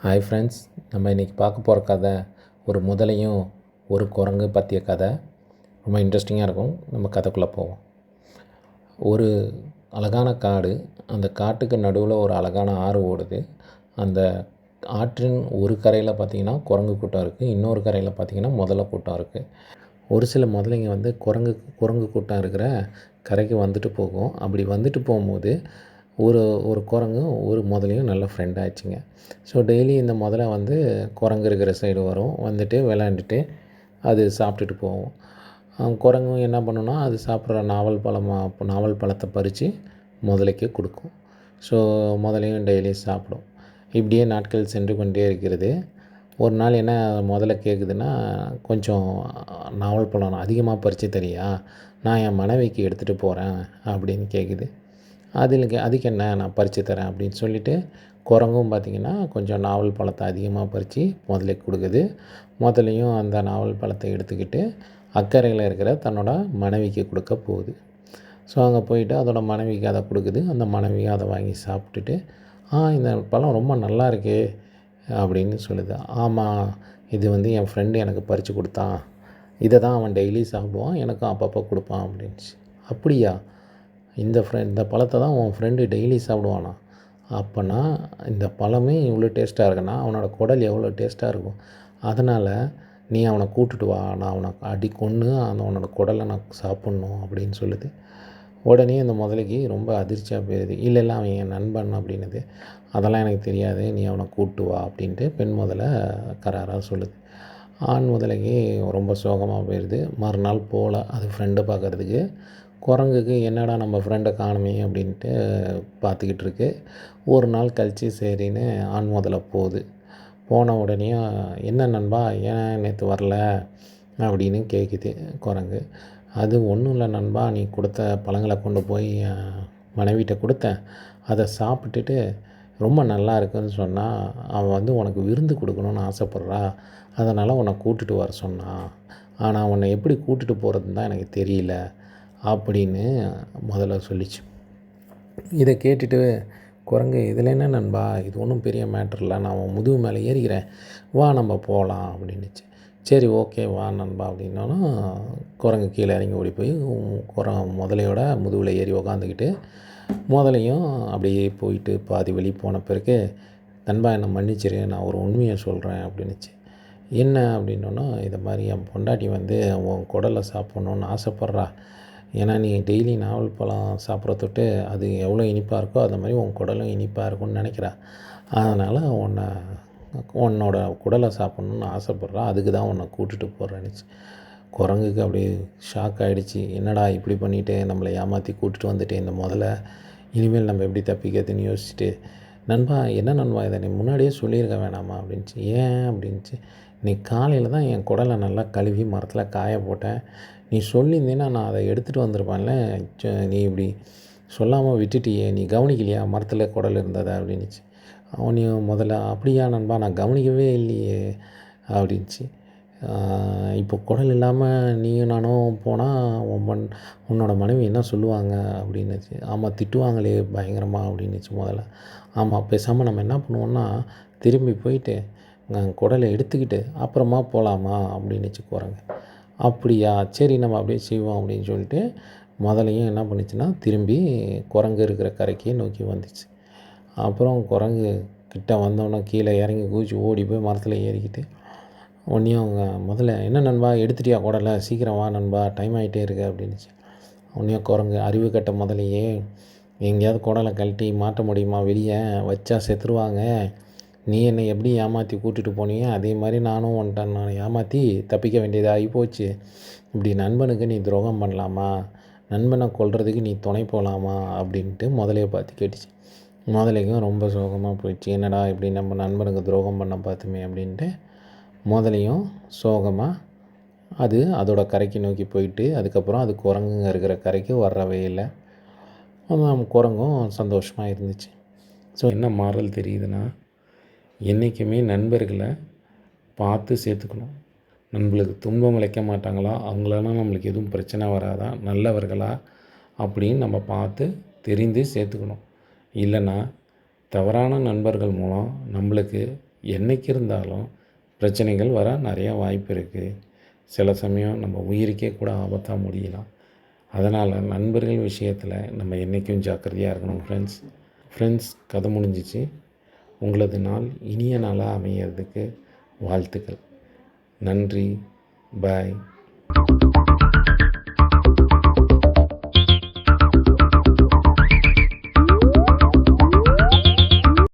Hi friends, நம்ம இன்றைக்கி பார்க்க போகிற கதை ஒரு முதலையும் ஒரு குரங்கு பற்றிய கதை. ரொம்ப இன்ட்ரெஸ்டிங்காக இருக்கும். நம்ம கதைக்குள்ளே போவோம். ஒரு அழகான காடு. அந்த காட்டுக்கு நடுவில் ஒரு அழகான ஆறு ஓடுது. அந்த ஆற்றின் ஒரு கரையில் பார்த்திங்கன்னா குரங்கு கூட்டம் இருக்குது, இன்னொரு கரையில் பார்த்திங்கன்னா முதலை கூட்டம் இருக்குது. ஒரு சில முதலைங்க வந்து குரங்கு கூட்டம் இருக்கிற கரைக்கு வந்துட்டு போகும். அப்படி வந்துட்டு போகும்போது ஒரு குரங்கும் ஒரு முதலையும் நல்ல ஃப்ரெண்ட் ஆயிடுச்சுங்க. ஸோ டெய்லி இந்த முதலை வந்து குரங்கு இருக்கிற சைடு வரும், வந்துட்டு விளையாண்டுட்டு அது சாப்பிட்டுட்டு போகும். குரங்கும் என்ன பண்ணுன்னா, அது சாப்பிட்ற நாவல் பழத்தை பறித்து முதலைக்கு கொடுக்கும். ஸோ முதலையும் டெய்லி சாப்பிடும். இப்படியே நாட்கள் சென்று கொண்டே இருக்கிறது. ஒரு நாள் என்ன முதல்ல கேட்குதுன்னா, கொஞ்சம் நாவல் பழம் அதிகமாக பறித்து தரியா, நான் என் மனைவிக்கு எடுத்துகிட்டு போகிறேன் அப்படின்னு கேட்குது. அதுக்கு என்ன, நான் பறித்து தரேன் அப்படின்னு சொல்லிவிட்டு குரங்கும் பார்த்திங்கன்னா கொஞ்சம் நாவல் பழத்தை அதிகமாக பறித்து முதலைக்கு கொடுக்குது. முதலையும் அந்த நாவல் பழத்தை எடுத்துக்கிட்டு அக்கறையில் இருக்கிற தன்னோட மனைவிக்கு கொடுக்க போகுது. ஸோ அங்கே போயிட்டு அதோட மனைவிக்கு அதை கொடுக்குது. அந்த மனைவியும் அதை வாங்கி சாப்பிட்டுட்டு, இந்த பழம் ரொம்ப நல்லா இருக்கே அப்படின்னு சொல்லுது. ஆமாம், இது வந்து என் ஃப்ரெண்டு எனக்கு பறித்து கொடுத்தான், இதை தான் அவன் டெய்லி சாப்பிடுவான், எனக்கும் அப்பப்போ கொடுப்பான் அப்படின்ச்சு. அப்படியா, இந்த பழத்தை தான் உன் ஃப்ரெண்டு டெய்லி சாப்பிடுவானா? அப்போனா இந்த பழமே இவ்வளோ டேஸ்ட்டாக இருக்குன்னா அவனோட குடல் எவ்வளோ டேஸ்ட்டாக இருக்கும். அதனால் நீ அவனை கூப்பிட்டுட்டு வா, நான் அவனை கொன்று அவனோட குடலை நான் சாப்பிட்ணும் அப்படின்னு சொல்லுது. உடனே அந்த முதலைக்கு ரொம்ப அதிர்ச்சியாக போயிடுது. இல்லை அவன் என் நண்பன் அப்படின்னுது. அதெல்லாம் எனக்கு தெரியாது, நீ அவனை கூப்பிட்டு வா அப்படின்ட்டு பெண் முதலை கராராக சொல்லுது. ஆண் முதலைக்கு ரொம்ப சோகமாக போயிடுது. மறுநாள் போல் அது ஃப்ரெண்டை பார்க்குறதுக்கு. குரங்குக்கு என்னடா நம்ம ஃப்ரெண்டை காணுமே அப்படின்ட்டு பார்த்துக்கிட்டு இருக்கு. ஒரு நாள் கழித்து சரின்னு ஆண் முதலை போகுது. போன உடனே, என்ன நண்பா, ஏன் நேற்று வரல அப்படின்னு கேட்குது குரங்கு. அது ஒன்றும் இல்லை நண்பா, நீ கொடுத்த பழங்களை கொண்டு போய் மனைவிட்ட கொடுத்தேன். அதை சாப்பிட்டுட்டு ரொம்ப நல்லா இருக்குன்னு சொன்னால், அவன் வந்து உனக்கு விருந்து கொடுக்கணுன்னு ஆசைப்பட்றா, அதனால் உன்னை கூட்டிட்டு வர சொன்னான். ஆனால் உன்னை எப்படி கூட்டிட்டு போகிறதுன்னு தான் எனக்கு தெரியல அப்படின்னு முதல்ல சொல்லிச்சு. இதை கேட்டுட்டு குரங்கு, இதில் என்ன நண்பா, இது ஒன்றும் பெரிய மேட்ரு இல்லை, நான் அவன் முதுகு மேலே ஏறிக்கிறேன், வா நம்ம போகலாம் அப்படின்னுச்சு. சரி ஓகே வா நண்பா அப்படின்னாலும் குரங்கு கீழே இறங்கி ஓடி போய் முதலையோட முதுகில் ஏறி உக்காந்துக்கிட்டு முதலையும் அப்படியே போயிட்டு பாதி வழி போன பிறகு, நண்பா என்னை மன்னிச்சிரு, நான் ஒரு உண்மையை சொல்கிறேன் அப்படின்னுச்சு. என்ன அப்படின்னோன்னா, இதை மாதிரி என் பொண்டாட்டி வந்து உன் குடலை சாப்பிட்ணுன்னு ஆசைப்பட்றா. ஏன்னா நீ டெய்லி நாவல் பழம் சாப்பிட்ற தொட்டு அது எவ்வளோ இனிப்பாக இருக்கோ அது மாதிரி உன் குடலும் இனிப்பாக இருக்கும்னு நினைக்கிறா. அதனால் உன்னோட குடலை சாப்பிட்ணுன்னு ஆசைப்பட்றா, அதுக்கு தான் உன்னை கூட்டிகிட்டு போகிறேன்னுச்சு. குரங்குக்கு அப்படியே ஷாக் ஆகிடுச்சு. என்னடா இப்படி பண்ணிவிட்டு நம்மளை ஏமாற்றி கூட்டிகிட்டு வந்துட்டு இந்த முதல்ல, இனிமேல் நம்ம எப்படி தப்பிக்கிறதுன்னு யோசிச்சுட்டு, நண்பா என்ன நண்பா, இதை நீ முன்னாடியே சொல்லியிருக்க வேணாமா அப்படின்ச்சு. ஏன் அப்படின்ச்சு. இன்னைக்கு காலையில் தான் என் குடலை நல்லா கழுவி மரத்தில் காய போட்டேன், நீ சொல்லியிருந்தேன்னா நான் அதை எடுத்துகிட்டு வந்திருப்பேன்ல, நீ இப்படி சொல்லாமல் விட்டுட்டியே, நீ கவனிக்கலையா மரத்தில் குடல் இருந்ததை அப்படின்னுச்சு. அவனையும் முதல்ல, அப்படியா நண்பா, நான் கவனிக்கவே இல்லையே அப்படின்ச்சு. இப்போ குடல் இல்லாமல் நீயும் நானும் போனால் உன்னோட மனைவி என்ன சொல்லுவாங்க அப்படின்னுச்சு. ஆமாம் திட்டுவாங்களே பயங்கரமாக அப்படின்னுச்சு முதல்ல. ஆமாம், பேசாமல் நம்ம என்ன பண்ணுவோன்னா, திரும்பி போயிட்டு குடலை எடுத்துக்கிட்டு அப்புறமா போகலாமா அப்படின்னுச்சு குரங்கு. அப்படியா, சரி நம்ம அப்படியே செய்வோம் அப்படின்னு சொல்லிட்டு முதலையும் என்ன பண்ணிச்சுன்னா திரும்பி குரங்கு இருக்கிற கரைக்கே நோக்கி வந்துச்சு. அப்புறம் குரங்கு கிட்ட வந்தோன்னே கீழே இறங்கி குதிச்சு ஓடி போய் மரத்தில் ஏறிக்கிட்டு ஒன்றையும் அவங்க முதல்ல, என்ன நண்பா எடுத்துட்டியா குடலை, சீக்கிரம் வா நண்பா, டைம் ஆகிட்டே இருக்கு அப்படின்னுச்சு. ஒன்றையும் குரங்கு, அறிவு கட்ட முதலையே, எங்கேயாவது குடலை கழட்டி மாட்ட முடியுமா, வெளியே வச்சா செத்துருவாங்க, நீ என்னை எப்படி ஏமாற்றி கூட்டிகிட்டு போனீங்க அதே மாதிரி நானும் நான் ஏமாற்றி தப்பிக்க வேண்டியதாகி போச்சு. இப்படி நண்பனுக்கு நீ துரோகம் பண்ணலாமா, நண்பனை கொல்றதுக்கு நீ துணை போகலாமா அப்படின்ட்டு முதலையை பார்த்து கேட்டுச்சு. முதலைக்கும் ரொம்ப சோகமாக போயிடுச்சு. என்னடா இப்படி நம்ம நண்பனுக்கு துரோகம் பண்ண பார்த்துமே அப்படின்ட்டு முதலையும் சோகமாக அது அதோட கரைக்கு நோக்கி போயிட்டு, அதுக்கப்புறம் அது குரங்குங்க இருக்கிற கரைக்கு வரவே இல்லை. குரங்கும் சந்தோஷமாக இருந்துச்சு. ஸோ என்ன மாறல் தெரியுதுன்னா, என்றைக்குமே நண்பர்களை பார்த்து சேர்த்துக்கணும். நம்மளுக்கு துன்பம் விளைக்க மாட்டாங்களா, அவங்களால நம்மளுக்கு எதுவும் பிரச்சனை வராதா, நல்லவர்களா அப்படின்னு நம்ம பார்த்து தெரிந்து சேர்த்துக்கணும். இல்லைன்னா தவறான நண்பர்கள் மூலம் நம்மளுக்கு என்றைக்கு இருந்தாலும் பிரச்சனைகள் வர நிறையா வாய்ப்பு இருக்குது. சில சமயம் நம்ம உயிருக்கே கூட ஆபத்தாக முடியலாம். அதனால் நண்பர்கள் விஷயத்தில் நம்ம என்றைக்கும் ஜாக்கிரதையாக இருக்கணும் ஃப்ரெண்ட்ஸ். கதை முடிஞ்சிச்சு. உங்களது நாள் இனிய நாளாக அமையிறதுக்கு வாழ்த்துக்கள். நன்றி. பாய்.